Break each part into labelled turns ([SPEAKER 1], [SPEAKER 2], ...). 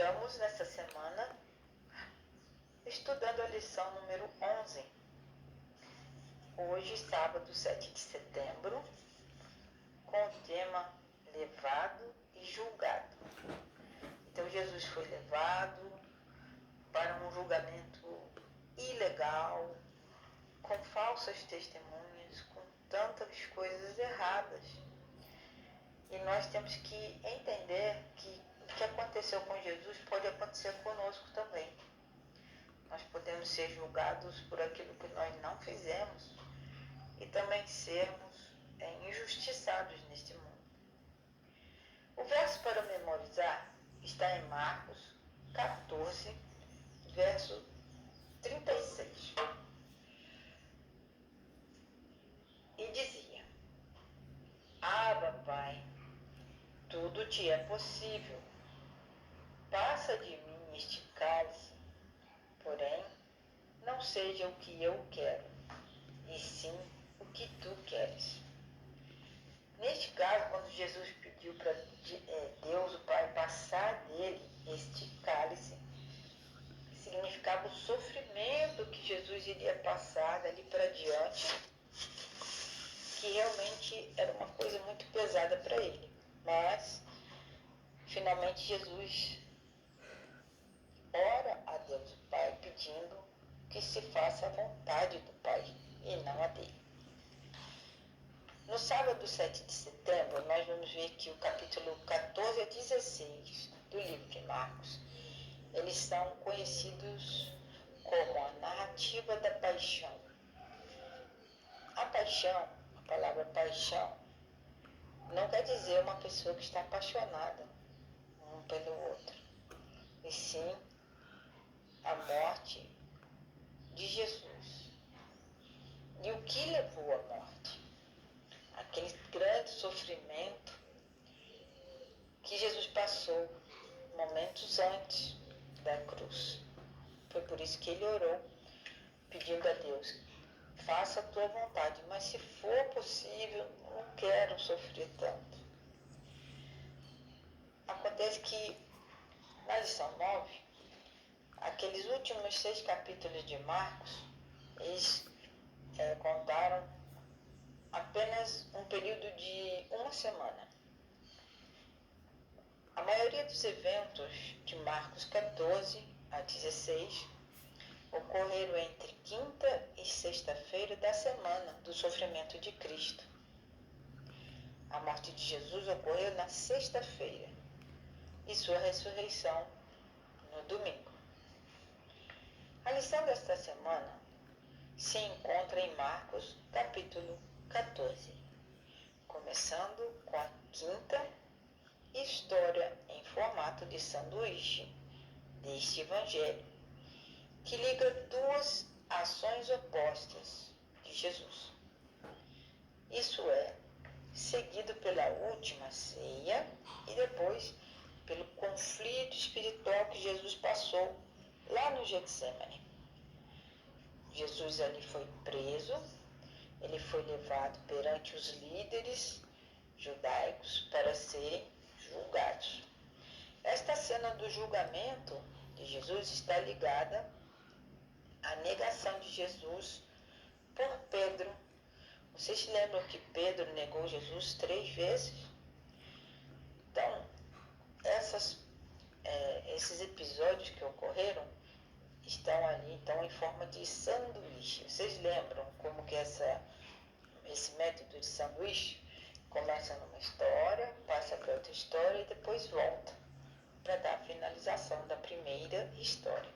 [SPEAKER 1] estamos nessa semana estudando a lição número 11. Hoje, sábado 7 de setembro, com o tema levado e julgado. Então, Jesus foi levado para um julgamento ilegal, com falsas testemunhas, com tantas coisas erradas. E nós temos que entender que o que aconteceu com Jesus pode acontecer conosco também. Nós podemos ser julgados por aquilo que nós não fizemos e também sermos injustiçados neste mundo. O verso para memorizar está em Marcos 14, verso 36. E dizia: Abba, Pai, tudo te é possível. Passa de mim este cálice, porém, não seja o que eu quero, e sim o que tu queres. Neste caso, quando Jesus pediu para Deus, o Pai, passar dele este cálice, significava o sofrimento que Jesus iria passar dali para diante, que realmente era uma coisa muito pesada para ele. Mas, finalmente, Jesus ora a Deus, o Pai, pedindo que se faça a vontade do Pai e não a dele. No sábado 7 de setembro, nós vamos ver que o capítulo 14 a 16 do livro de Marcos, eles são conhecidos como a narrativa da paixão. A paixão, a palavra paixão, não quer dizer uma pessoa que está apaixonada um pelo outro, e sim a morte de Jesus. E o que levou à morte? Aquele grande sofrimento que Jesus passou momentos antes da cruz. Foi por isso que ele orou, pedindo a Deus: faça a tua vontade, mas se for possível, não quero sofrer tanto. Acontece que na lição 9, aqueles últimos 6 capítulos de Marcos, eles contaram apenas um período de uma semana. A maioria dos eventos de Marcos 14 a 16 ocorreram entre quinta e sexta-feira da semana do sofrimento de Cristo. A morte de Jesus ocorreu na sexta-feira e sua ressurreição no domingo. A lição desta semana se encontra em Marcos capítulo 14, começando com a quinta história em formato de sanduíche deste evangelho, que liga duas ações opostas de Jesus. Isso é, seguido pela última ceia e depois pelo conflito espiritual que Jesus passou lá no Getsêmani. Jesus ali foi preso, ele foi levado perante os líderes judaicos para serem julgados. Esta cena do julgamento de Jesus está ligada à negação de Jesus por Pedro. Vocês se lembram que Pedro negou Jesus 3 vezes? Então, esses episódios que ocorreram estão ali então em forma de sanduíche. Vocês lembram como que esse método de sanduíche começa numa história, passa para outra história e depois volta para dar a finalização da primeira história.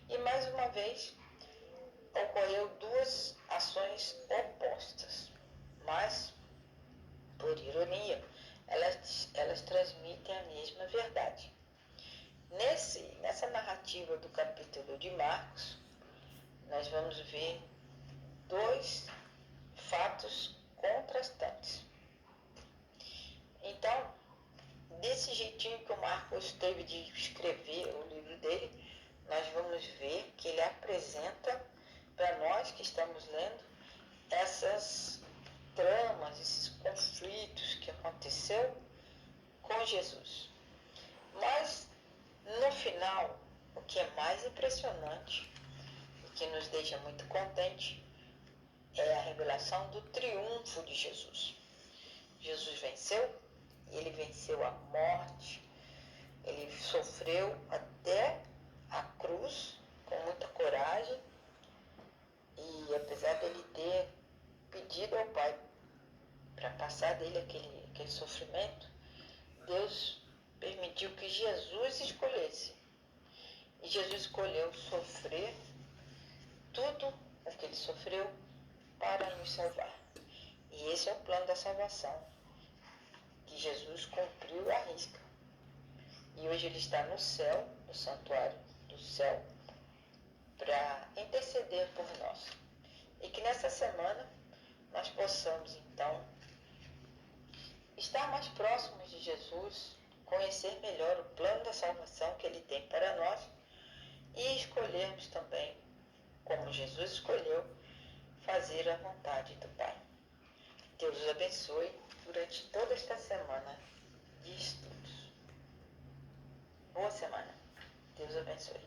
[SPEAKER 1] E mais uma vez ocorreu duas ações opostas, mas, por ironia, elas transmitem a mesma verdade. Nessa narrativa do capítulo de Marcos, nós vamos ver dois fatos contrastantes. Então, desse jeitinho que o Marcos teve de escrever o livro dele, nós vamos ver que ele apresenta para nós que estamos lendo essas tramas, esses conflitos que aconteceu com Jesus. Mas No final, o que é mais impressionante e que nos deixa muito contente é a revelação do triunfo de Jesus. Jesus venceu, e ele venceu a morte, ele sofreu até a cruz com muita coragem, e apesar dele ter pedido ao Pai para passar dele aquele sofrimento, Deus permitiu que Jesus escolhesse. E Jesus escolheu sofrer tudo o que ele sofreu para nos salvar. E esse é o plano da salvação, que Jesus cumpriu à risca. E hoje ele está no céu, no santuário do céu, para interceder por nós. E que nessa semana nós possamos, então, estar mais próximos de Jesus, conhecer melhor o plano da salvação que ele tem para nós e escolhermos também, como Jesus escolheu, fazer a vontade do Pai. Deus os abençoe durante toda esta semana de estudos. Boa semana. Deus abençoe.